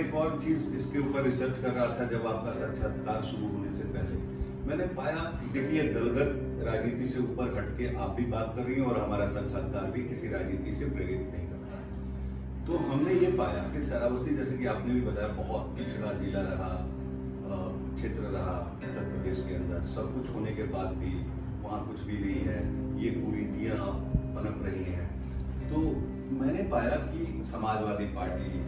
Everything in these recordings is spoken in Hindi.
एक और चीज इसके ऊपर रिसर्च कर रहा था जब आपका साक्षात्कार शुरू होने से पहले, मैंने पाया देखिए दलगत राजनीति से ऊपर हटके आप भी बात कर रही हैं और हमारा साक्षात्कार भी किसी राजनीति से प्रेरित नहीं कर रहा। तो हमने ये पाया कि श्रावस्ती, जैसे कि आपने भी बताया, बहुत पिछड़ा जिला रहा, क्षेत्र रहा उत्तर प्रदेश के अंदर। सब कुछ होने के बाद भी वहाँ कुछ भी नहीं है, ये कुरीतियाँ पनप रही हैं। तो मैंने पाया कि समाजवादी पार्टी,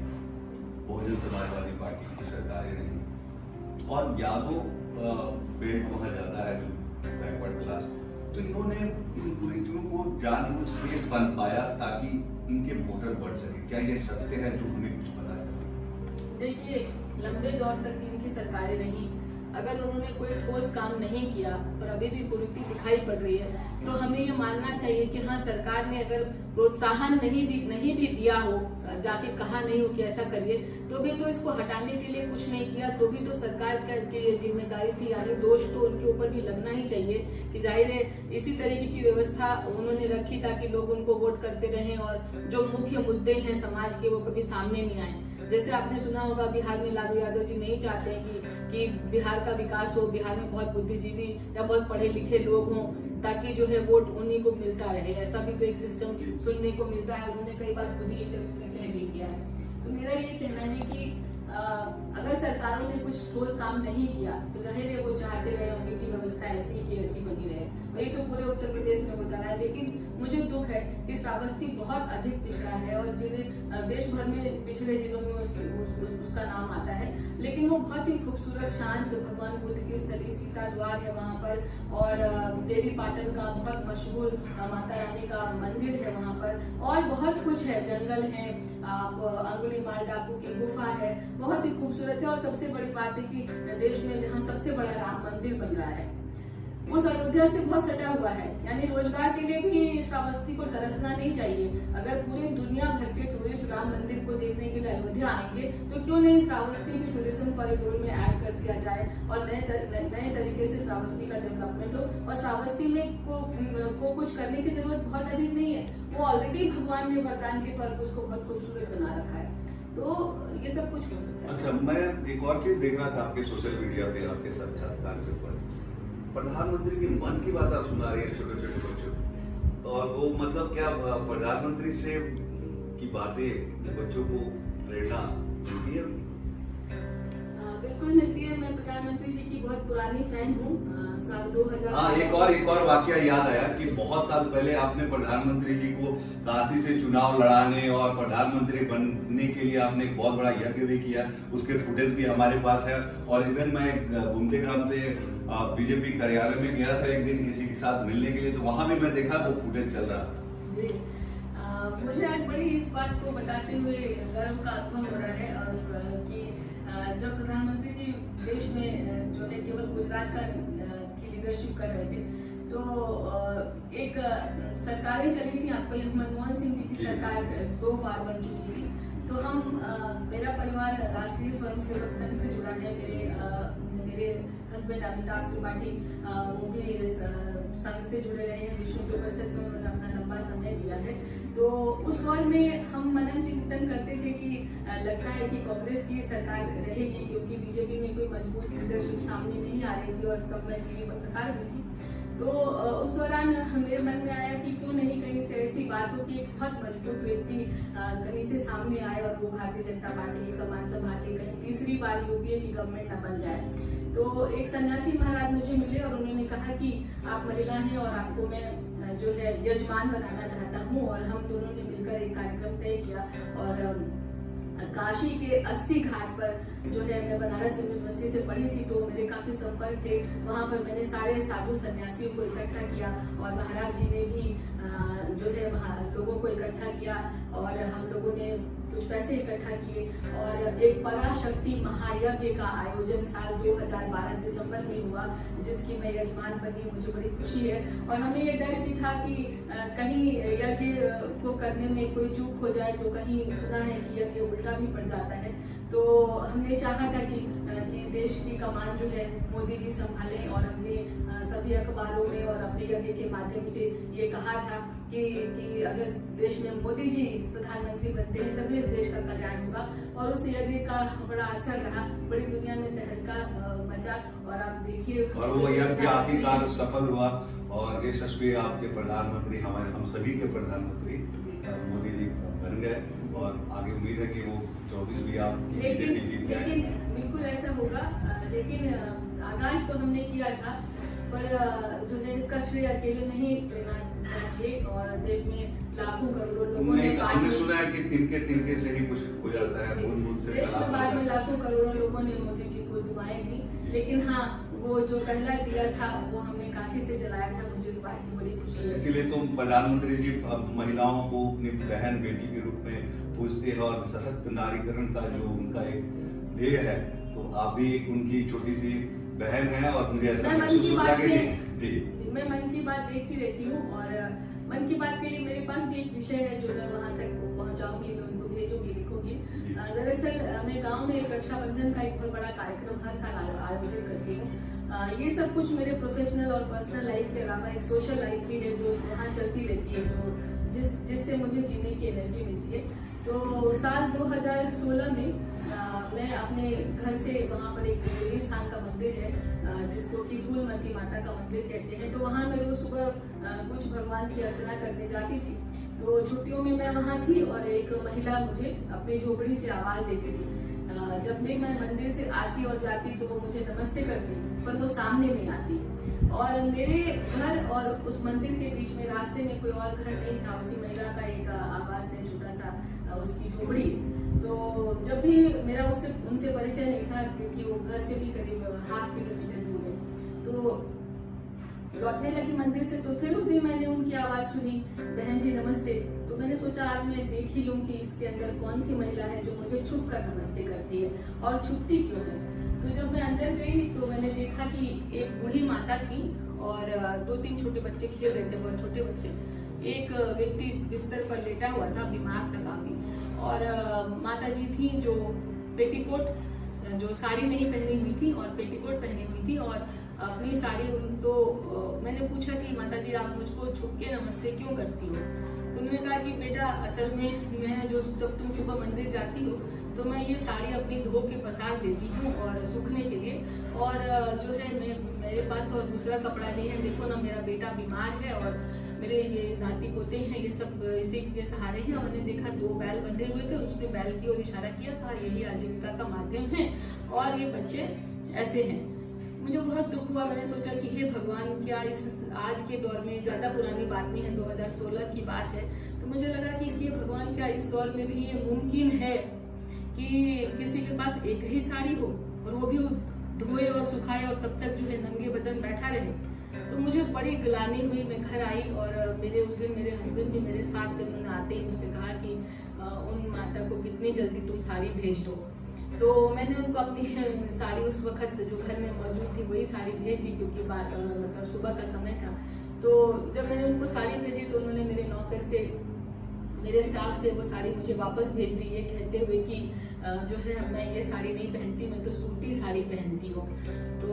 बहुजन समाजवादी पार्टी की सरकारें रही और यादव बेल्ट वहाँ ज़्यादा है, जो बैकवर्ड क्लास, तो इन्होंने इन कुरीतियों को जानबूझ के बन पाया ताकि इनके वोटर बढ़ सके। क्या ये सत्य है जो हमें कुछ पता चला? देखिए, लंबे दौर तक इनकी सरकारें रही, अगर उन्होंने कोई ठोस काम नहीं किया और अभी भी कुरीति दिखाई पड़ रही है तो हमें ये मानना चाहिए कि हाँ, सरकार ने अगर प्रोत्साहन नहीं भी दिया हो, जाके कहा नहीं हो कि ऐसा करिए, तो भी तो इसको हटाने के लिए कुछ नहीं किया, तो भी तो सरकार की ये जिम्मेदारी थी। यानी दोष तो उनके ऊपर भी लगना ही चाहिए कि जाहिर है इसी तरीके की व्यवस्था उन्होंने रखी ताकि लोग उनको वोट करते रहें और जो मुख्य मुद्दे हैं समाज के वो कभी सामने नहीं आए। जैसे आपने सुना होगा, बिहार में लालू यादव जी नहीं चाहते कि बिहार का विकास हो, बिहार में बहुत बुद्धिजीवी या बहुत पढ़े लिखे लोग हों ताकि जो है वोट उन्हीं को मिलता रहे। ऐसा भी तो एक सिस्टम सुनने को मिलता है, उन्होंने कई बार खुद ही इंटरव्यू में कह भी किया है। तो मेरा ये कहना है कि अगर सरकारों ने कुछ ठोस काम नहीं किया तो जाहिर है वो चाहते रहे होंगे कि व्यवस्था ऐसी की ऐसी बनी रहे, और ये तो पूरे उत्तर प्रदेश में होता रहा है। लेकिन मुझे दुख है कि श्रावस्ती बहुत अधिक पिछड़ा है और जिन्हें देश भर में पिछड़े जिलों में उसका नाम आता है, लेकिन वो बहुत ही खूबसूरत शांत भगवान बुद्ध की स्थली सीता द्वार है वहाँ पर, और देवी पाटन का बहुत मशहूर माता रानी का मंदिर है वहाँ पर, और बहुत कुछ है, जंगल है, अंगुलीमाल डाकू की गुफा है, बहुत ही खूबसूरत है। और सबसे बड़ी बात है कि देश में जहाँ सबसे बड़ा राम मंदिर बन रहा है उस अयोध्या से बहुत सटा हुआ है। यानी रोजगार के लिए भी श्रावस्ती को तरसना नहीं चाहिए। अगर पूरी दुनिया भर के टूरिस्ट राम मंदिर को देखने के लिए अयोध्या आएंगे तो क्यों नहीं श्रावस्ती भी टूरिज्म कॉरिडोर में ऐड कर दिया जाए और नए तरीके से श्रावस्ती का डेवलपमेंट हो। और श्रावस्ती में को कुछ करने की जरूरत बहुत अधिक नहीं है, वो ऑलरेडी भगवान ने वरदान के तौर पर उसको बहुत खूबसूरत बना रखा है, तो ये सब कुछ हो सकता है। अच्छा, मैं एक और चीज देख रहा था आपके सोशल मीडिया पे, आपके साक्षात्कार से ऊपर प्रधानमंत्री के मन की बात आप सुना रही है छोटे छोटे बच्चों, और वो मतलब क्या प्रधानमंत्री से की बातें बच्चों को प्रेरणा मिलती है? बिल्कुल मिलती है। मैं प्रधानमंत्री जी की बहुत पुरानी फैन हूँ। साल 2000। हाँ, एक और वाकया याद आया कि बहुत साल पहले आपने प्रधानमंत्री जी को काशी से चुनाव लड़ाने और प्रधानमंत्री बनने के लिए आपने एक बहुत बड़ा यज्ञ भी किया, उसके फुटेज भी हमारे पास है। और इवन मैं घूमते घामते बीजेपी कार्यालय में गया था एक दिन किसी के साथ मिलने के लिए, तो वहां भी मैं देखा वो फुटेज चल रहा था। जी, मुझे आज बड़ी इस बात को बताते हुए गर्व का अनुभव हो रहा है और कि जब प्रधानमंत्री जी देश में जो है केवल गुजरात की लीडरशिप कर रहे थे तो एक सरकारें चली थी, आपको मनमोहन सिंह जी की सरकार 2 बार बन चुकी थी। तो हम मेरा परिवार राष्ट्रीय स्वयंसेवक संघ से जुड़ा है। मेरे हस्बैंड अमिताभ त्रिपाठी वो भी इस संघ से जुड़े रहे हैं, विश्व हिंदू परिषद में उन्होंने अपना लंबा समय दिया है। तो उस दौर में हम मनन चिंतन करते थे कि लगता है कि कांग्रेस की सरकार रहेगी क्योंकि बीजेपी में कोई मजबूत लीडरशिप सामने नहीं आ रही थी और तब मैं टीवी पत्रकार भी थी। तो उस दौरान मेरे मन में आया कि क्यों नहीं कहीं से ऐसी बात हो कि एक बहुत मजबूत व्यक्ति कहीं से सामने आए और वो भारतीय जनता पार्टी की कमान संभाले, कहीं तीसरी बार यूपीए की गवर्नमेंट न बन जाए। तो एक सन्यासी महाराज मुझे मिले और उन्होंने कहा कि आप महिला हैं और आपको मैं जो है यजमान बनाना चाहता हूँ, और हम दोनों ने मिलकर एक कार्यक्रम तय किया और काशी के 80 घाट पर जो है मैं बनारस यूनिवर्सिटी से पढ़ी थी तो मेरे काफी संपर्क थे वहाँ पर। मैंने सारे साधु सन्यासियों को इकट्ठा किया और महाराज जी ने भी जो है लोगों को इकट्ठा किया और हम लोगों ने कुछ पैसे इकट्ठा किए और एक पराशक्ति महायज्ञ का आयोजन साल 2012 दिसंबर में हुआ जिसकी मैं यजमान बनी। मुझे बड़ी खुशी है और हमें ये डर भी था कि कहीं यज्ञ को करने में कोई चूक हो जाए, तो कहीं सुना है कि यज्ञ उल्टा भी पड़ जाता है। तो हमने चाहा था कि देश की कमान जो है मोदी जी संभालें और हमने सभी अखबारों में और अपने यज्ञ के माध्यम से ये कहा था कि अगर देश में मोदी जी प्रधानमंत्री बनते हैं तभी इस देश का कल्याण होगा, और उस यज्ञ का बड़ा असर रहा, बड़ी दुनिया में तहलका मचा, और आप देखिए और वो यज्ञ आखिरकार सफल हुआ और यशस्वी आपके प्रधानमंत्री, हमारे हम सभी के प्रधानमंत्री मोदी जी बन गए, और आगे उम्मीद है कि वो 24 भी आप लेकिन बिल्कुल ऐसा होगा। लेकिन आगाज तो हमने किया था, पर जो है इसका श्रेय अकेले नहीं लेना चाहिए, और देश में लाखों करोड़ों लोगों ने हमने सुना है कि तिनके से ही कुछ हो जाता है, बूंद से देश में बाद में लाखों करोड़ों लोगों ने मोदी जी को दुआएं दी, लेकिन हाँ वो जो पहला दिया था वो हमने काशी से जलाया था, मुझे इस बात की बड़ी खुशी है। इसीलिए तो प्रधानमंत्री जी अब महिलाओं को अपनी बहन बेटी के रूप में पूजते हैं, और सशक्त नारीकरण का जो उनका एक ध्येय है, तो आप भी उनकी छोटी सी बहन है, और मुझे ऐसा महसूस होता है कि जी मैं मन की बात देखती रहती हूँ, और मन की बात के लिए मेरे पास भी एक विषय है जो मैं वहाँ तक पहुँचाऊंगी, मैं उनको भेजूंगी, लिखूंगी। दरअसल मैं गांव में एक रक्षाबंधन का एक बहुत बड़ा कार्यक्रम हर साल आयोजन करती हूँ। ये सब कुछ मेरे प्रोफेशनल और पर्सनल लाइफ के अलावा एक सोशल लाइफ भी है जो वहाँ चलती रहती है, जो जिससे मुझे जीने की एनर्जी मिलती है। तो साल 2016 में मैं अपने घर से, वहाँ पर एक देवी स्थान का मंदिर है जिसको कि फूलमती माता का मंदिर कहते हैं, तो वहाँ मैं रोज सुबह कुछ भगवान की अर्चना करने जाती थी। तो छुट्टियों में मैं वहाँ थी, और एक महिला मुझे अपनी झोपड़ी से आवाज देती थी। जब भी मैं मंदिर से आती और जाती तो वो मुझे नमस्ते करती, पर वो सामने नहीं आती, और मेरे घर और उस मंदिर के बीच में रास्ते में कोई और घर नहीं था, उसी महिला का एक आवास है, छोटा सा उसकी झोपड़ी। तो जब भी मेरा उनसे परिचय नहीं था, क्योंकि वो घर से भी करीब 1/2 किलोमीटर दूर है, तो लौटने लगी मंदिर से, तो फिर उस दिन मैंने उनकी आवाज सुनी, बहन जी नमस्ते। तो मैंने सोचा आज मैं देख ही लूं कि इसके अंदर कौन सी महिला है जो मुझे छुप कर नमस्ते करती है, और छुपती क्यों है। तो जब मैं अंदर गई तो मैंने देखा कि एक बूढ़ी माता थी, और 2-3 छोटे बच्चे खेल रहे थे, बहुत छोटे बच्चे। एक व्यक्ति बिस्तर पर लेटा हुआ था, बीमार था काफी, और माता जी थी जो पेटीकोट, जो साड़ी नहीं पहनी हुई थी और पेटीकोट पहनी हुई थी, और अपनी साड़ी तो मैंने पूछा कि माता जी आप मुझको छुप के नमस्ते क्यों करती हो। तो उन्होंने कहा कि बेटा असल में मैं जब तुम सुबह मंदिर जाती हो तो मैं ये साड़ी अपनी धो के पसार देती हूँ और सूखने के लिए, और जो है मेरे पास और दूसरा कपड़ा नहीं है, देखो ना मेरा बेटा बीमार है और मेरे ये नाती पोते हैं, ये सब इसी के सहारे हैं। मैंने देखा 2 बैल बंधे हुए थे, उसने बैल की ओर इशारा किया था, यही आजीविका का माध्यम है, और ये बच्चे ऐसे हैं। मुझे बहुत दुख हुआ, मैंने सोचा कि हे भगवान, क्या इस आज के दौर में, ज़्यादा पुरानी बात नहीं है, 2016 की बात है, तो मुझे लगा कि हे भगवान, क्या इस दौर में भी ये मुमकिन है कि किसी के पास एक ही साड़ी हो और वो भी धोए और सुखाए और तब तक जो है नंगे बदन बैठा रहे। तो मुझे बड़ी गिलानी हुई, मैं घर आई, और उस दिन मेरे हस्बैंड भी मेरे साथ थे। उन्होंने आते ही मुझसे कहा कि उन माता को कितनी जल्दी तुम साड़ी भेज दो। तो मैंने उनको अपनी साड़ी उस वक्त जो घर में मौजूद थी वही साड़ी भेज दी, क्योंकि मतलब सुबह का समय था। तो जब मैंने उनको साड़ी भेजी तो उन्होंने मेरे नौकर से, मेरे स्टाफ से वो साड़ी मुझे वापस भेज दी, ये कहते हुए कि जो है मैं ये साड़ी नहीं पहनती, मैं तो सूती साड़ी पहनती हूँ। तो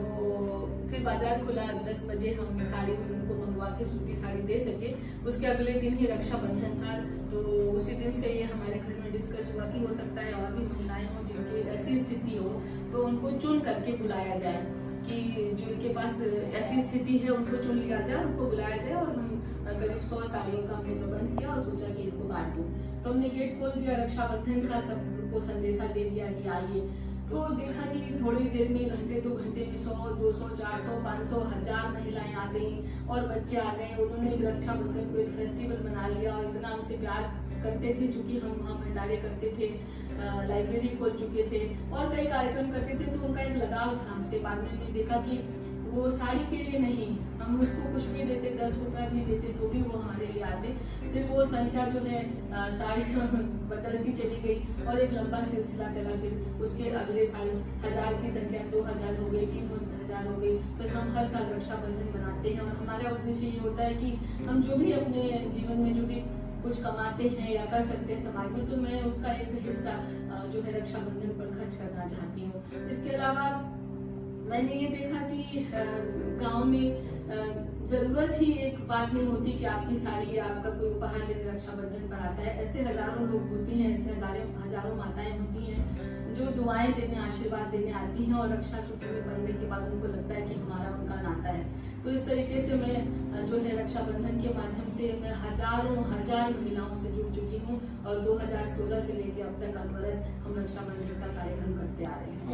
फिर बाजार खुला, 10 बजे हम साड़ी उनको मंगवा के सूती साड़ी दे सके। उसके अगले दिन ही रक्षाबंधन था, तो उसी दिन से ये हमारे घर में डिस्कस हुआ कि हो सकता है और भी महिलाएं हों जिनकी ऐसी स्थिति हो, तो उनको चुन करके बुलाया जाए, कि जिनके पास ऐसी स्थिति है उनको चुन लिया जाए, उनको बुलाया जाए, और हम करीब 100 साड़ियों का हमने प्रबंध किया और सोचा कि इनको बांट दूं। तो हमने गेट खोल दिया रक्षाबंधन का, सबको संदेशा दे दिया कि आइए। तो देखा कि थोड़ी देर में, घंटे 2 घंटे में 100, 200, 400, 500, 1000 महिलाएं आ गई और बच्चे आ गए। उन्होंने रक्षाबंधन को एक फेस्टिवल बना लिया, और इतना हमसे प्यार करते थे, चूंकि हम वहाँ भंडारे करते थे, लाइब्रेरी खोल चुके थे और कई कार्यक्रम करते थे, तो उनका एक लगाव था हमसे। बाद में मैंने देखा कि वो साड़ी के लिए नहीं, हम उसको कुछ भी देते, 10 रुपया भी देते तो भी वो हमारे लिए आते। फिर वो संख्या जो है साड़ी बदलती चली गई और एक लंबा सिलसिला चला। फिर उसके अगले साल 1000 की संख्या 2000 हो गई, 3000 हो गई। फिर हम हर साल रक्षाबंधन मनाते हैं, और हमारा उद्देश्य ये होता है कि हम जो भी अपने जीवन में जो भी कुछ कमाते हैं या कर सकते हैं समाज में, तो मैं उसका एक हिस्सा जो है रक्षाबंधन पर खर्च करना चाहती हूँ। इसके अलावा मैंने ये देखा कि गांव में जरूरत ही एक बात नहीं होती कि आपकी साड़ी या आपका कोई उपहार लेने रक्षाबंधन पर आता है। ऐसे हजारों लोग होते हैं, ऐसे हजारों माताएं होती हैं जो दुआएं देने, आशीर्वाद देने आती हैं और रक्षा सूत्र में बनने के बाद उनको लगता है कि हमारा उनका नाता है। तो इस तरीके से मैं जो है रक्षाबंधन के माध्यम से मैं हजार महिलाओं से जुड़ चुकी हूँ और 2016 से लेकर अब तक अनवरत हम रक्षाबंधन का कार्यक्रम करते आ रहे हैं।